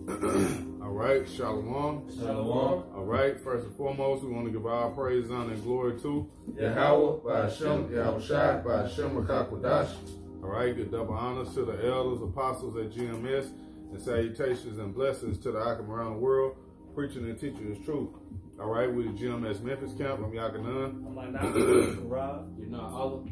All right, Shalom. Shalom. All right, first and foremost, we want to give our praise, honor, and glory to Yahweh, by Hashem, Yahushai, by Hashem, Rakakwadash. All right, give double honors to the elders, apostles at GMS, and salutations and blessings to the Akim around the world, preaching and teaching His truth. All right, we're the GMS Memphis camp. I'm YACHAANAN. I'm Anna. Rob. You're not Allah.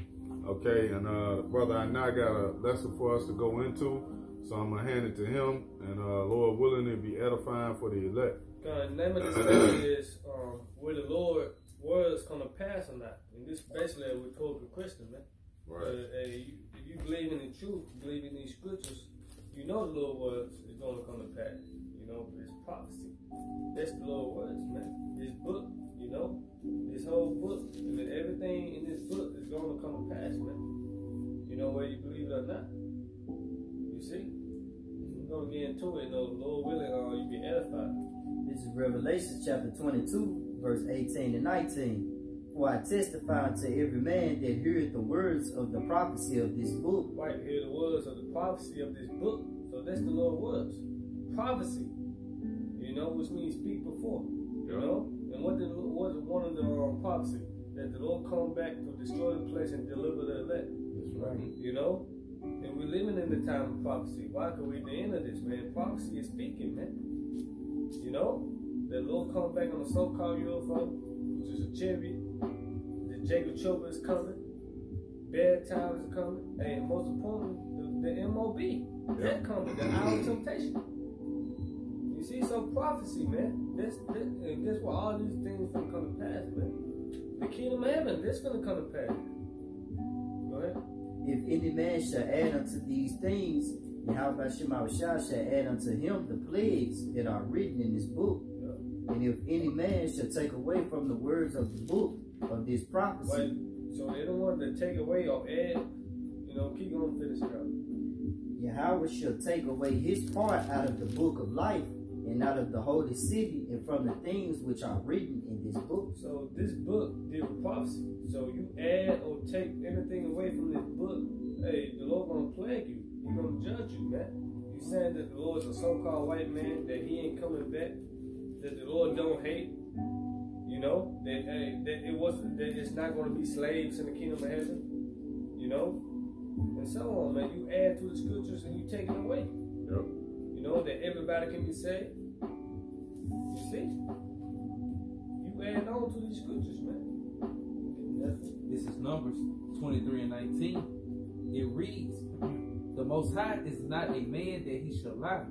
Okay, and Brother Anna got a lesson for us to go into, so I'm going to hand it to him, and Lord willing, it'll be edifying for the elect. The name of this lesson is where the Lord was going to pass or not. And this basically we're told to Christian, man. Right. If you believe in the truth, believe in these scriptures, you know the Lord words is going to come to pass. You know, it's prophecy. That's the Lord words, man. This book, you know, this whole book, and then everything in this book is going to come to pass, man. You know, whether you believe it or not. You see? We're going to get into it, and the Lord willing, you get edified. This is Revelation chapter 22, verse 18 and 19. For I testify unto every man that heareth the words of the prophecy of this book. Right, hear the words of the prophecy of this book. So that's the Lord words. Prophecy. You know, which means speak before. You know? And what was one of the prophecy? That the Lord come back to destroy the place and deliver the elect. That's right. You know? And we're living in the time of prophecy. Why? Because we're at the end of this, man. Prophecy is speaking, man. You know? The Lord come back on a so-called UFO, which is a chariot. The Jacob Chopper is coming. Bad times are coming. And most importantly, the MOB. That coming. The hour of temptation. You see, so prophecy, man. And guess what? All these things gonna come to pass, man. The kingdom of heaven, this gonna come to pass. Go ahead. If any man shall add unto these things, Yahweh shall add unto him the plagues that are written in this book. And if any man shall take away from the words of the book of this prophecy. Wait, so they don't want to take away or add, you know, keep going, finish it up. Yahweh shall take away his part out of the book of life and out of the holy city and from the things which are written in this book. So this book deals with prophecy. So you add or take anything away from this book, hey, the Lord gonna plague you. He's gonna judge you, man. You saying that the Lord's a so-called white man, that he ain't coming back, that the Lord don't hate, you know, that it's not gonna be slaves in the kingdom of heaven, you know, and so on, man. You add to the scriptures and you take it away. Yep. You know, that everybody can be saved. You see? You add on to these scriptures, man. This is Numbers 23 and 19. It reads, the Most High is not a man that he shall lie,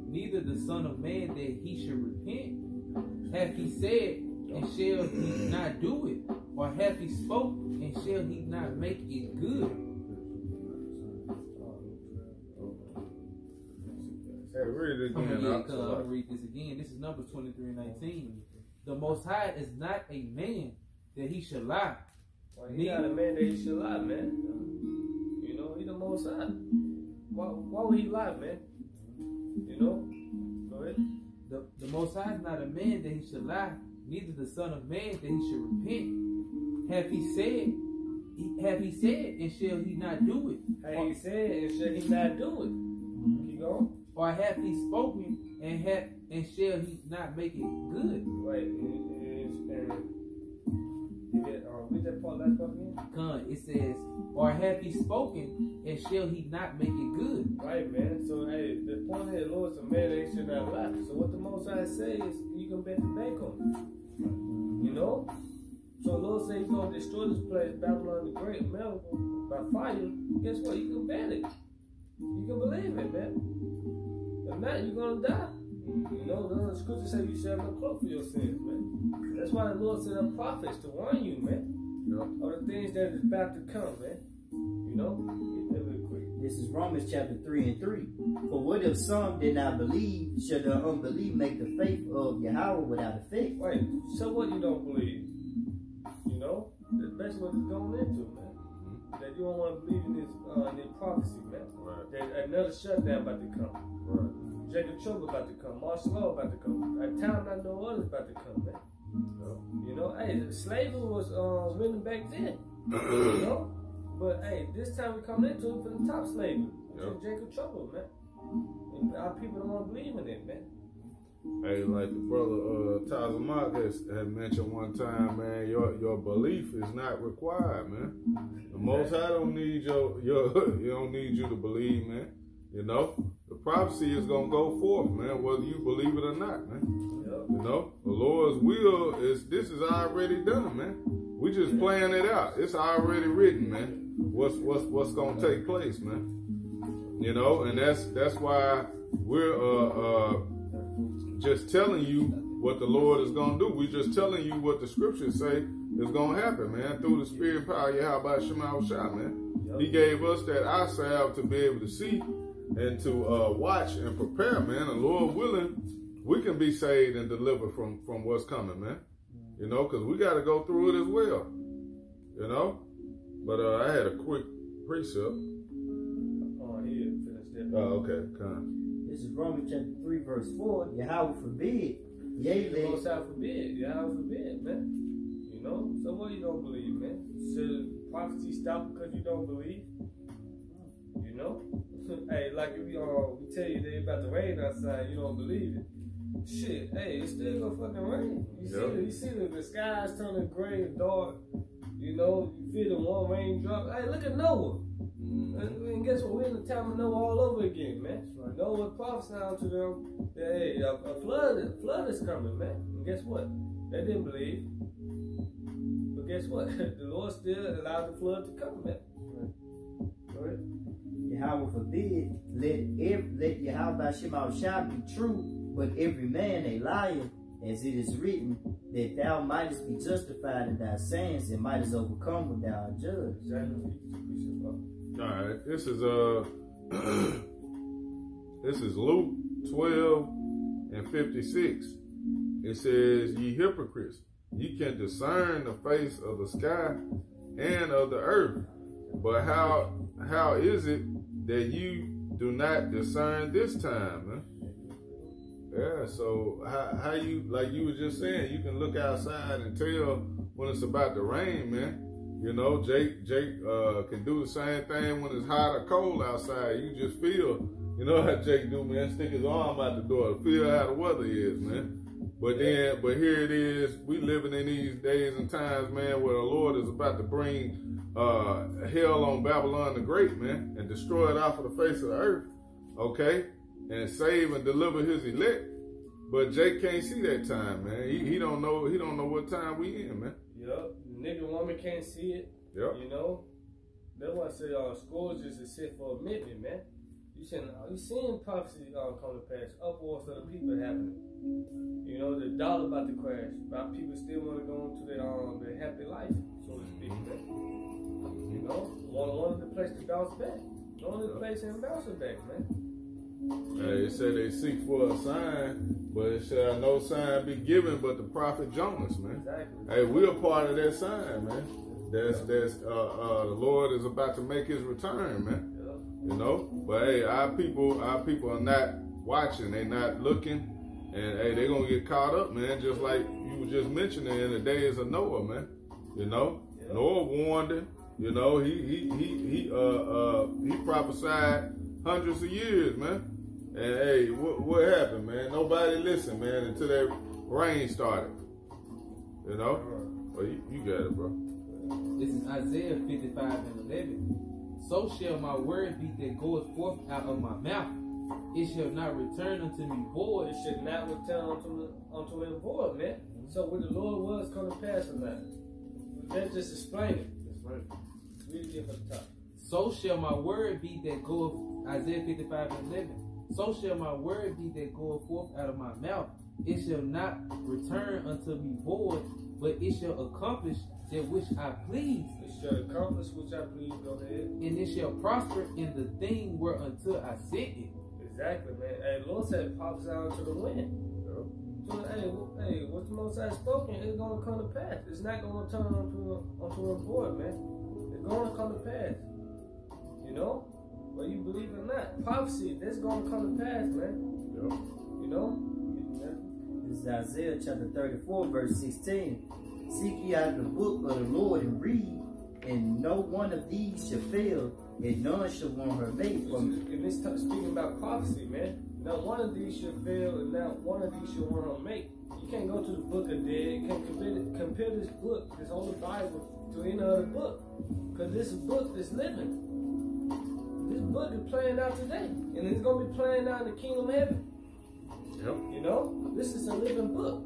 neither the Son of Man that he should repent. Hath he said, and shall he not do it? Or hath he spoke, and shall he not make it good? Read it again. I'll read this again. This is Numbers 23 and 19. The Most High is not a man that he shall lie. Well, he's not a man that he should lie, man. You know, he's the Most High. Why would he lie, man? You know? Go ahead. The Most High is not a man that he should lie, neither the Son of Man that he should repent. Hath he said, and shall he not do it? Have he said, and shall he not do it? Keep going. Or hath he spoken, and shall he not make it good? Right. Read that part, last part again. It says, or hath he spoken, and shall he not make it good? Right, man. So, hey, the point is, the Lord's a man that he should not lie. So what the Most High says is, you can bet the bank on it. You know? So the Lord says he's going to destroy this place, Babylon the Great, America, by fire. Guess what? You can bet it. You can believe it, man. If not, you're going to die. You know, the scripture says you shall not cloak for your sins, man. That's why the Lord sent up prophets to warn you, man. Of the things that is about to come, man. You know? Get that real quick. This is Romans chapter 3 and 3. For what if some did not believe, shall the unbelief make the faith of Yahweh without effect? Wait, so what you don't believe? You know? That's what it's going into, man. That you don't want to believe in this prophecy, man. Right. That another shutdown about to come. Right. Jacob Chopper about to come. Martial law about to come. A time not no others about to come, man. You know, hey, slavery was written back then. You know? But hey, this time we coming into it for the top slavery. Jacob Chopper, man. And our people don't want to believe in it, man. Hey, like the brother Tazamak had mentioned one time, man, your belief is not required, man. The Most High don't need he don't need you to believe, man. You know, the prophecy is gonna go forth, man, whether you believe it or not, man. You know, the Lord's will this is already done, man. We just playing it out. It's already written, man. What's gonna take place, man. You know, and that's why we're just telling you what the Lord is gonna do. We're just telling you what the scriptures say is gonna happen, man, through the spirit and power of Yahweh Shema Shah, man. He gave us that eye salve to be able to see and to watch and prepare, man. And Lord willing, we can be saved and delivered from what's coming, man. You know, because we got to go through it as well. You know? But I had a quick precept. Oh, here, finish that. Oh, okay. Come. This is Romans chapter 3, verse 4. Yahweh forbid. Yea, The Most High forbid. Yahweh forbid, man. You know? So what you don't believe, man? Should prophecy stop because you don't believe? You know? Hey, like if we tell you that it's about to rain outside, you don't believe it. Shit, hey, it's still gonna fucking rain. You see the sky's turning gray and dark. You know, you feel the one raindrop. Hey, look at Noah. And guess what? We're in the time of Noah all over again, man. Noah prophesied to them that hey, a flood is coming, man. And guess what? They didn't believe. But guess what? The Lord still allowed the flood to come, man. Go ahead. Yahweh forbid, let Yahweh Shema Shah be true, but every man a liar, as it is written, that thou mightest be justified in thy sayings and mightest overcome when thou art judged. All right, this is Luke 12:56. It says, "Ye hypocrites, ye can discern the face of the sky and of the earth, but how is it that you do not discern this time?" Huh? Yeah, so how you, like you were just saying, you can look outside and tell when it's about to rain, man. You know, Jake can do the same thing when it's hot or cold outside. You just feel, you know how Jake do, man, stick his arm out the door to feel how the weather is, man. But here it is, we living in these days and times, man, where the Lord is about to bring hell on Babylon the Great, man, and destroy it off of the face of the earth, okay? And save and deliver his elect. But Jake can't see that time, man. He don't know what time we in, man. Yup. Nigga woman can't see it. Yep. You know? That's why I say scourges is set for a minute, man. You seeing prophecy come to pass, upwards of the people happening. You know, the dollar about to crash. But people still want to go into their happy life, so to speak, man. You know? One of the place to bounce back. One of the place and bounce it back, man. They say they seek for a sign, but it shall no sign be given but the prophet Jonas, man. Exactly. Hey, we're part of that sign, man. The Lord is about to make his return, man. You know? But hey, our people are not watching, they not looking, and hey, they're gonna get caught up, man, just like you were just mentioning in the days of Noah, man. You know? Noah warned it, you know, he prophesied hundreds of years, man. And hey, what happened, man? Nobody listened, man, until that rain started. You know? Well, you got it, bro. This is Isaiah 55:11. So shall my word be that goeth forth out of my mouth. It shall not return unto me void. It should not return unto him void, man. So what the Lord was coming to pass or not? Let's just explain it. That's right. Read it from the top. So shall my word be that goeth, Isaiah 55:11. So shall my word be that goeth forth out of my mouth. It shall not return unto me void, but it shall accomplish that which I please. It shall accomplish which I please. Go ahead. And it shall prosper in the thing whereunto I sent it. Exactly, man. Hey, Lord said, prophesy unto the wind. So, hey, what the Most High spoken is going to come to pass. It's not going to turn onto a void, man. It's going to come to pass. You know? Whether you believe it or not. Prophecy, that's going to come to pass, man. Yep. You know? This is Isaiah chapter 34, verse 16. Seek ye out the book of the Lord and read, and no one of these shall fail, and none shall want her mate from. And it's speaking about prophecy, man. Not one of these should fail, and not one of these should want her mate. You can't go to the book of dead. You can't compare this book, this whole Bible, to any other book, because this book is living. This book is playing out today, and it's gonna be playing out in the kingdom of heaven. Yep. You know, this is a living book.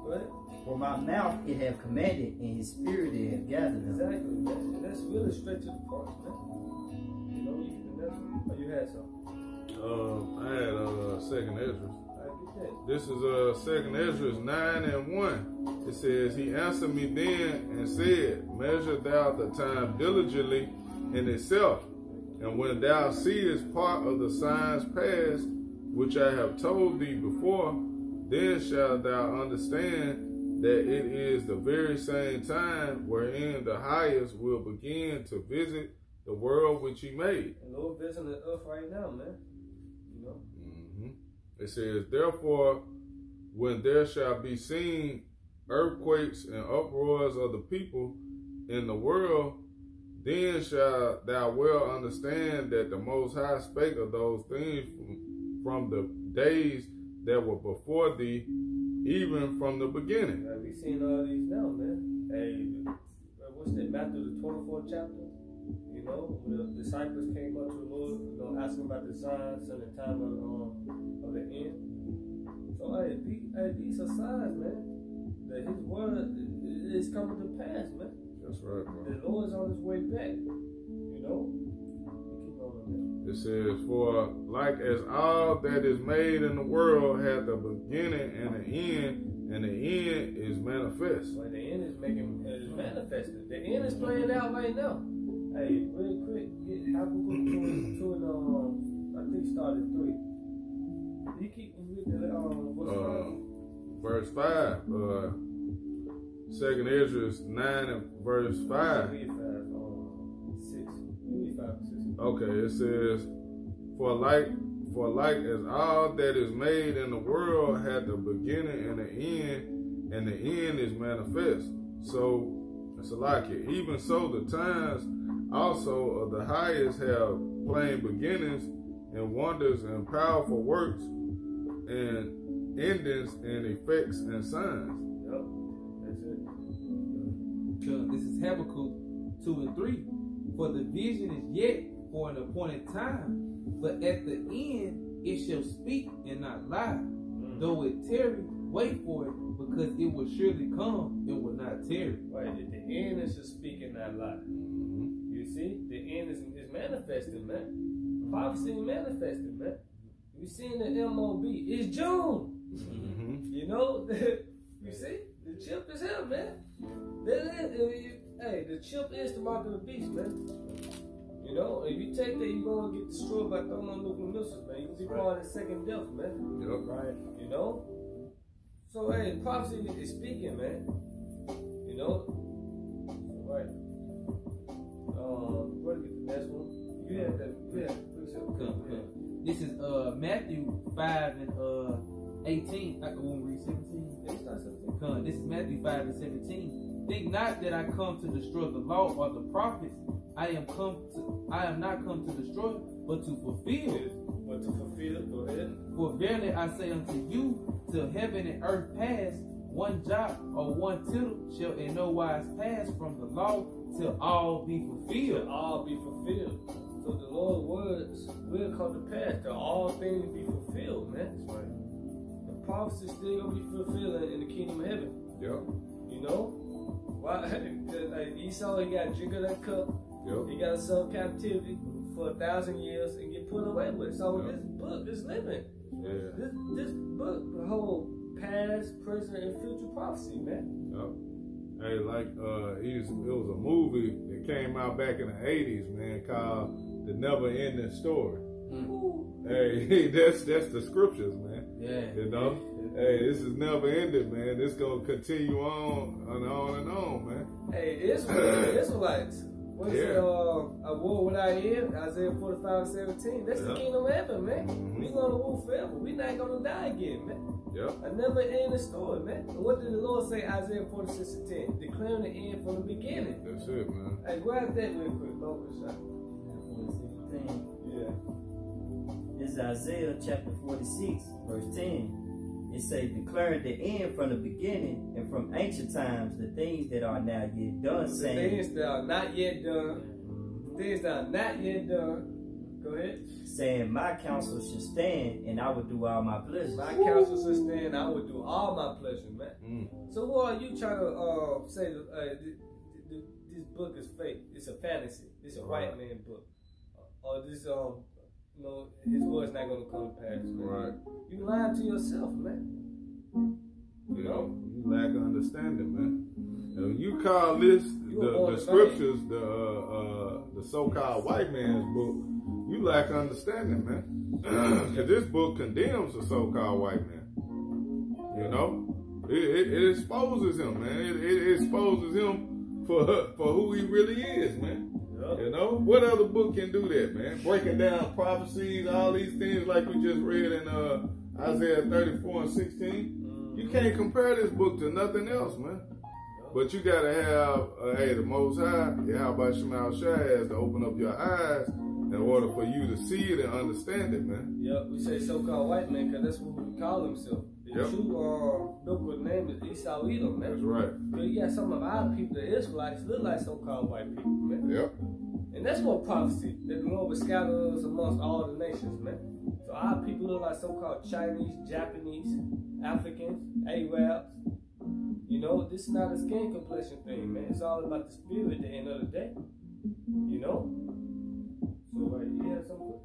But For my mouth it have commanded, and his spirit it have gathered them. exactly, man. And that's really straight to the point, man. You know, and that's, oh, you had some. I had Second Ezra. I get that. This is Second Ezra 9:1. It says, He answered me then and said, Measure thou the time diligently in itself, and when thou seest part of the signs past, which I have told thee before, then shalt thou understand that it is the very same time wherein the highest will begin to visit the world which he made. And Lord visiting the earth right now, man. You know? It says, Therefore, when there shall be seen earthquakes and uproars of the people in the world, then shalt thou well understand that the Most High spake of those things from the days that were before thee, even from the beginning. Yeah, we seen all these now, man. Hey, what's that? Matthew the 24th chapter. You know, when the disciples came up to the Lord, you know, asking about the signs and the time of the end. So hey, these are signs, man. That His word is coming to pass, man. That's right, bro. The Lord is on His way back. You know. Keep on, It says, For like as all that is made in the world hath a beginning and an end, and the end is manifest. Well, the end is manifested. The end is playing out right now. Hey, real quick, Habakkuk 2 and I think started 3. You keep Verse 5. Second Ezra 9 and verse 5. Read 5, 6. Read 5 and 6. Okay, it says, For like as all that is made in the world had the beginning and the end is manifest. So it's like it. Even so, the times also of the highest have plain beginnings and wonders and powerful works and endings and effects and signs. Yep, that's it. This is Habakkuk 2 and 3. For the vision is yet for an appointed time, but at the end it shall speak and not lie. Though it tarry, wait for it, because it will surely come, it will not tarry. Right, at the end it shall speak and not lie. You see, the end is manifesting, man. Prophecy is manifesting, man. You seen the MOB? It's June. You know, you see, the chip is here, man. Hey, the chip is the mark of the beast, man. You know, if you take that, you're gonna get destroyed by thermonuclear missiles, man. You'll be part of the second death, man. Yep. Right. You know. So hey, prophecy is speaking, man. You know. Right. Where to get the next one? You have that. This is Matthew 5 and 18. I won't read 17. It's not 17. This is Matthew 5 and 17. Think not that I come to destroy the law or the prophets. I am not come to destroy, but to fulfill. But to fulfill, go ahead. For verily I say unto you, till heaven and earth pass, one jot or one tittle shall in no wise pass from the law till all be fulfilled. Till all be fulfilled. So the Lord's words will come to pass. Till all things be fulfilled, man. That's right. The prophecy still gonna be fulfilled in the kingdom of heaven. Yep. You know? Why? Like Esau, he got to drink of that cup. Yep. He got to sell captivity for 1,000 years and get put away with. So Yep. this book is living. Yeah. This book, the whole past, present, and future prophecy, man. Yep. Hey, like it was a movie that came out back in the 80s, man, called The Never Ending Story. Hey, that's the scriptures, man. Yeah. You know? Hey, this is never ended, man. This gonna continue on and on and on, man. Hey, Israelites. What's Yeah. it, a war without end? Isaiah 45:17. That's the kingdom of heaven, man. We gonna rule forever. We not gonna die again, man. Yep. A never ending story, man. And what did the Lord say, Isaiah 46:10? Declaring the end from the beginning. That's it, man. Hey, grab that real quick, Lord. thing? Yeah. This is Isaiah chapter 46, verse 10. It says, declaring the end from the beginning and from ancient times the things that are now yet done, saying. The things that are not yet done. The things that are not yet done. Go ahead. Saying, my counsel should stand and I will do all my pleasures. My counsel should stand, I will do all my pleasures, man. So what are you trying to say this book is fake? It's a fantasy. It's a white man book. Or this you know, his word's not gonna come to pass, man. Right. You lying to yourself, man. You know? You lack of understanding, man. And you call this the scriptures, the so-called white man's book, you lack understanding, man. Because this book condemns the so-called white man. You know? It exposes him, man. It exposes him for who he really is, man. You know, what other book can do that, man? Breaking down prophecies, all these things like we just read in Isaiah 34 and 16. You can't compare this book to nothing else, man. But you gotta have, hey, the Most High, Yahweh Shemal Shai has to open up your eyes in order for you to see it and understand it, man. Yep, we say so-called white man because that's what he call himself. The true biblical name is Esau Edom, man. That's right. Because you got some of our people, the Israelites, look like so-called white people, man. Yep. And that's what prophecy, that the Lord will scatter us amongst all the nations, man. So our people look like so-called Chinese, Japanese, Africans, Arabs. You know, this is not a skin complexion thing, man. It's all about the spirit at the end of the day. You know? So, you have something?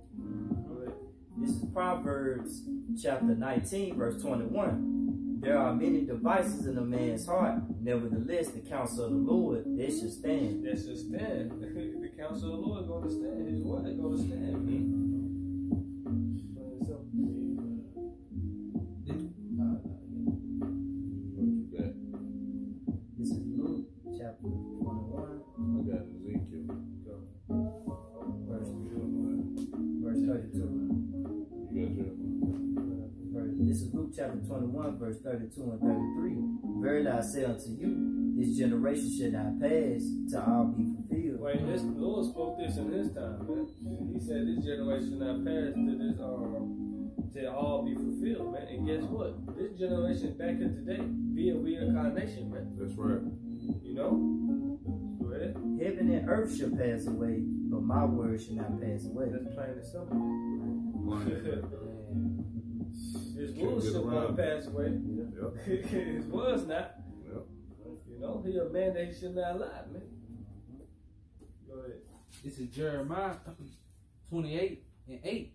This is Proverbs chapter 19, verse 21. There are many devices in a man's heart. Nevertheless, the counsel of the Lord, they should stand. They should stand. The counsel of the Lord is going to stand. His word is going to stand. This is Luke chapter 21. I got Ezekiel. Verse 32. This is Luke chapter 21, verse 32 and 33. Verily I say unto you, this generation should not pass till all be fulfilled. Wait, the Lord spoke this in his time, man. He said this generation not pass till this till all be fulfilled, man. And guess what? This generation back in today be a reincarnation, man. That's right. You know? Go ahead. Heaven and earth shall pass away, but my word shall not pass away. That's plain and simple. His words shall not pass away. Yep. His words not. Yep. You know, he a man that he should not lie, man. Go ahead. This is Jeremiah 28 and 8.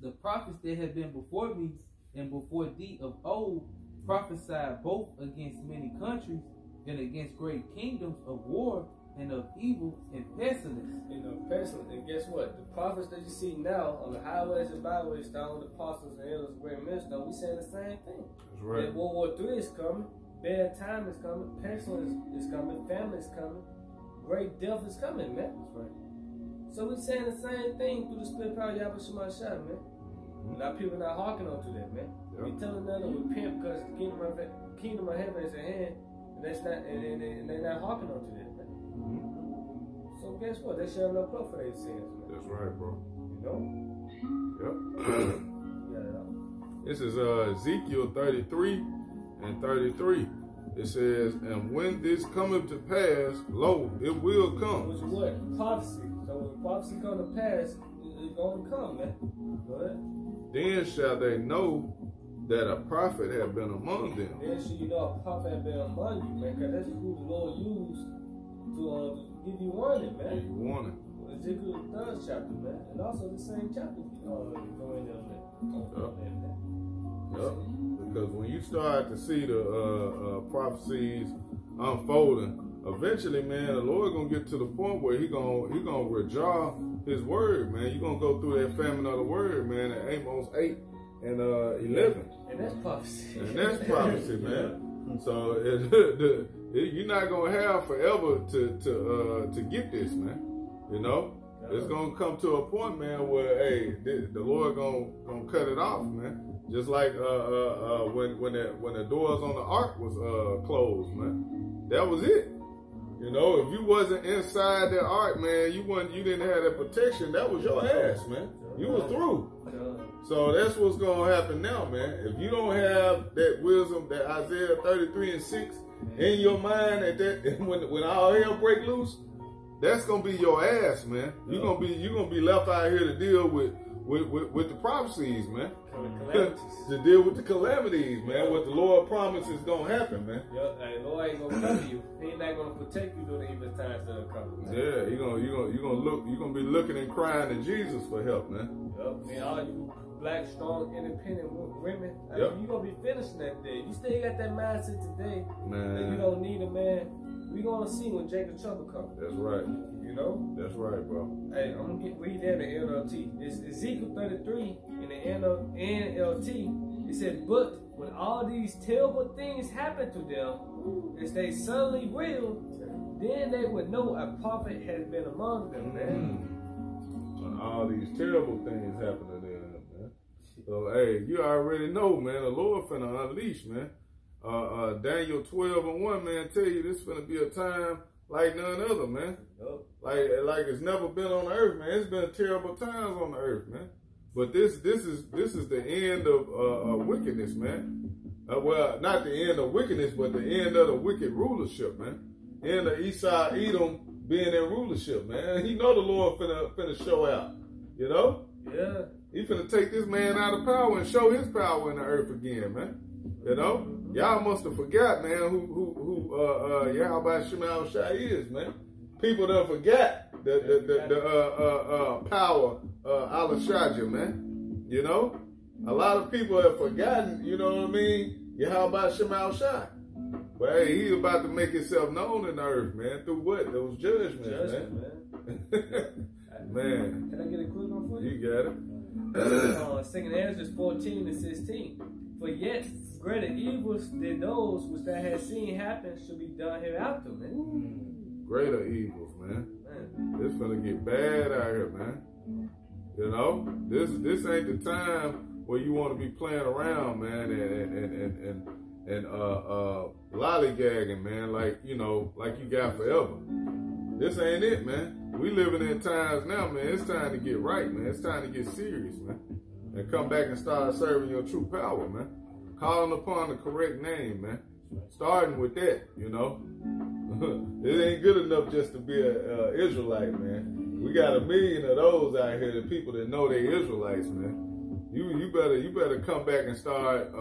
The prophets that have been before me and before thee of old prophesied both against many countries and against great kingdoms of war and of evil and pestilence. And guess what? The prophets that you see now on the highways and byways, down with the apostles and elders and great ministers, we saying the same thing. That's right. That World War III is coming, bad time is coming, pestilence is coming, famine is coming, great death is coming, man. That's right. So we saying the same thing through the split power of Yahweh Shemal Shai, man. Now people not harking on to that, man. Yep. We telling them to repent because the kingdom of heaven is at hand, and that's not, and they're not harking on to that, man. So guess what? They shall no blood for their sins, man. That's right, bro. You know? Yep. Yeah. This is Ezekiel 33 and 33. It says, and when this cometh to pass, lo, it will come. Which is what? Prophecy. So when prophecy come to pass, it's going to come, man. Go ahead. Then shall they know that a prophet have been among them. Then shall you know a prophet have been among you, man, because that's who the Lord used to give you warning, man. Give you warning. Ezekiel 3rd chapter, man. And also the same chapter go in there, man. Yep. Because when you start to see the prophecies unfolding, eventually, man, the Lord gonna get to the point where he gonna withdraw his word, man. You're gonna go through that famine of the word, man, at Amos 8 and 11. And that's prophecy. And that's prophecy, man. So you're not gonna have forever to get this, man. You know, it's gonna come to a point, man, where hey, the Lord gonna cut it off, man. Just like when the doors on the ark was closed, man. That was it. You know, if you wasn't inside the ark, man, you didn't have that protection. That was your ass, man. You was through. So that's what's gonna happen now, man. If you don't have that wisdom, that Isaiah 33:6 in your mind, when all hell break loose, that's gonna be your ass, man. You're gonna be left out here to deal with the prophecies, man. To deal with the calamities, man. What the Lord promises is gonna happen, man. Yep, the Lord ain't gonna cover you. He ain't not gonna protect you during the evil times that are coming. Man. Yeah, you're gonna be looking and crying to Jesus for help, man. Yep, man, all you black, strong, independent women, yep. You gonna be finishing that day. You still got that mindset today, man. That you don't need a man. We gonna see when Jacob's trouble comes. That's right. You know? That's right, bro. Hey, I'm gonna read that in the NLT. It's Ezekiel 33 in the NLT. It said, but when all these terrible things happen to them, as they suddenly will, then they would know a prophet has been among them, man. When all these terrible things happen to them, man. So, hey, you already know, man, the Lord finna unleash, man. Daniel 12:1, man, tell you this finna be a time like none other, man. Like it's never been on the earth, man. It's been terrible times on the earth, man. But this is the end of wickedness, man. Well, not the end of wickedness, but the end of the wicked rulership, man. End of Esau, Edom being in rulership, man. You know the Lord finna show out, you know? Yeah. He finna take this man out of power and show his power in the earth again, man. You know? Y'all must have forgot, man, who Yahweh Shema Shai is, man. People done forgot the power Al-Shaja, man. You know? A lot of people have forgotten, you know what I mean? Yahweh Shema Shai. But hey, he's about to make himself known in the earth, man. Through what? Those judgments, man. Man. Can I get a quick one for you? You got it. 2 Ezra 14:16. For yet greater evils than those which thou hast seen happen should be done hereafter, man. Greater evils, man. It's gonna get bad out here, man. You know, this ain't the time where you want to be playing around, man, and lollygagging, man, like you got forever. This ain't it, man. We living in times now, man. It's time to get right, man. It's time to get serious, man. And come back and start serving your true power, man. Calling upon the correct name, man. Starting with that, you know. It ain't good enough just to be a Israelite, man. We got 1 million of those out here, the people that know they Israelites, man. You better come back and start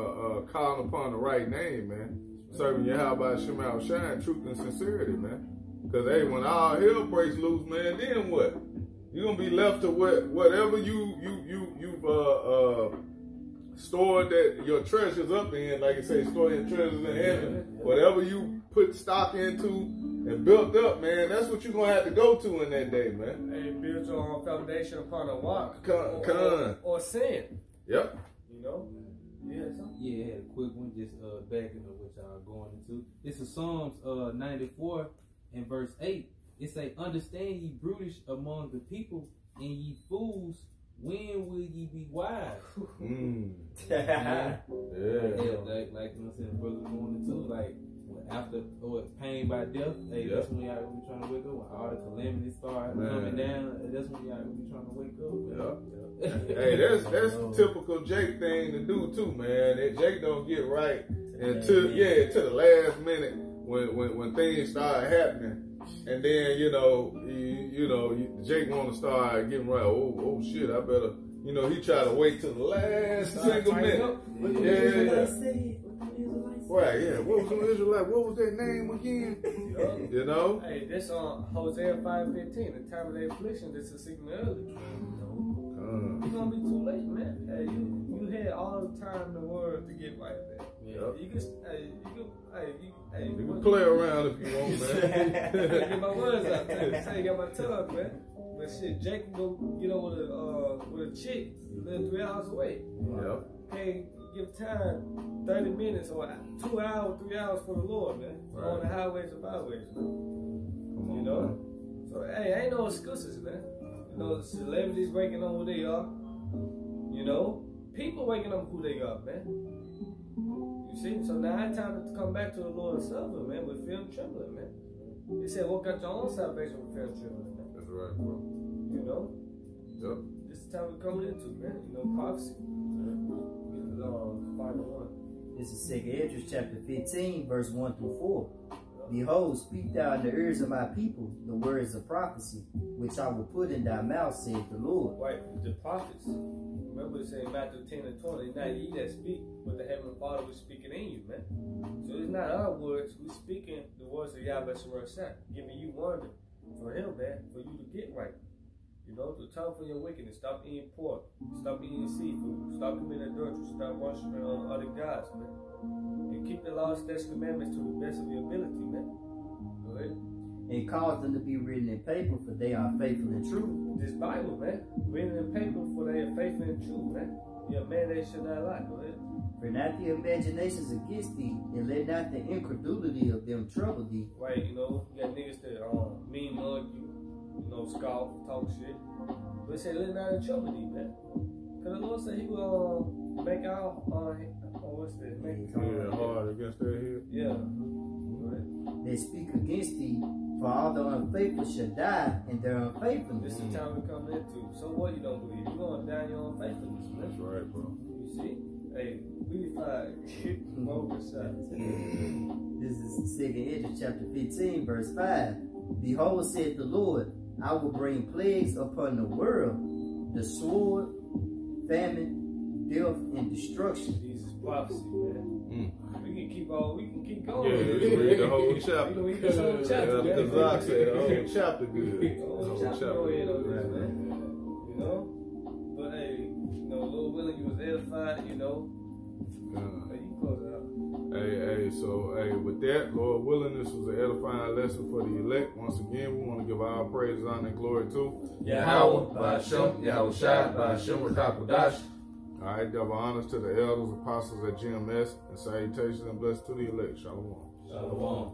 calling upon the right name, man. Serving Yahweh Shema Shai, truth and sincerity, man. Because hey, when all hell breaks loose, man, then what? You're gonna be left to whatever you've stored that your treasures up in, like I say, store your treasures in heaven. Whatever you put stock into and built up, man, that's what you're gonna have to go to in that day, man. And build your foundation upon a rock or sin. Yep. You know? Yeah, I had a quick one, just backing up what y'all going into. This is Psalms 94 and verse 8. It say, understand ye brutish among the people, and ye fools, when will ye be wise? Yeah. Like you know what I'm saying, brother going into, like, after pain by death, hey, that's when y'all gonna be trying to wake up. When all the calamities start coming down, that's when y'all gonna be trying to wake up. Hey, that's the typical Jake thing to do too, man. That Jake don't get right until to the last minute when things start happening. And then, Jake want to start getting right. Oh shit, I better, he try to wait till the last single minute. Right, yeah. What was the Israelite? What was that name again? You know? Hey, this on Hosea 5:15. The time of their affliction, this is signal early. It's gonna be too late, man. Hey, you had all the time in the world to get right, man. Yep. You can play around if you want, man. Get my words out, man. Say you got my tongue, man. But shit, Jake can go get over with a chick, live 3 hours away. Yep. Hey, give time 30 minutes or 2 hours, 3 hours for the Lord, man. Right. On the highways and byways, man. Come on, you know? Man. So, hey, ain't no excuses, man. Celebrities waking up who they are. People waking up who they are, man. You see? So now it's time to come back to the Lord and serve Him, man, with fear and trembling, man. He said, work out your own salvation with fear and trembling. That's right, bro. You know? Yep. This is the time we're coming into, man. You know, prophecy. Final one. This is 2 Esdras chapter 15, verse 1 through 4. Behold, speak thou in the ears of my people the words of prophecy, which I will put in thy mouth, saith the Lord. Right, the prophets. Remember it said in Matthew 10 and 20, it's not ye that speak, but the Heavenly Father was speaking in you, man. So it's not our words, we're speaking the words of Yahweh Shemar, giving you wonder for him, man, for you to get right. You know, to turn from your wickedness, stop eating pork, stop eating seafood, stop committing adultery, stop worshiping other gods, man. And keep the law, statutes, commandments to the best of your ability, man. Go ahead. And cause them to be written in paper, for they are faithful and true. This Bible, man, written in paper, for they are faithful and true, man. Yeah, man, they should not lie. Go ahead. For not the imaginations against thee, and let not the incredulity of them trouble thee. Right, you know, you got niggas that mean mug you. You know, scoff, talk shit. But he said, let not in trouble thee, man. Because the Lord said he will make our, what's that? Make hard against their head. Yeah. Right. They speak against thee, for all the unfaithful shall die in their unfaithfulness. This is the time we're coming into. So what you don't believe? You're going to die in your unfaithfulness, man. That's right, bro. You see? Hey, we find This is 2 Esdras chapter 15, verse 5. Behold, said the Lord, I will bring plagues upon the world, the sword, famine, death, and destruction. Jesus' prophecy, man. We can keep going. Yeah, we read the whole chapter. We can read the whole chapter. Because I said the whole chapter good. The whole chapter go ahead on this, man. You know? But hey, you know, Lord willing, you was edified, you know. You can close it out. Hey, with that, Lord willing, this was an edifying lesson for the elect. Once again, we want to give our praise, honor, and glory to Yahweh, Ba'ashem, Yahushua, Ba'ashem, Rakakudash. All right, double honors to the elders, apostles at GMS, and salutations and blessings to the elect. Shalom. Shalom.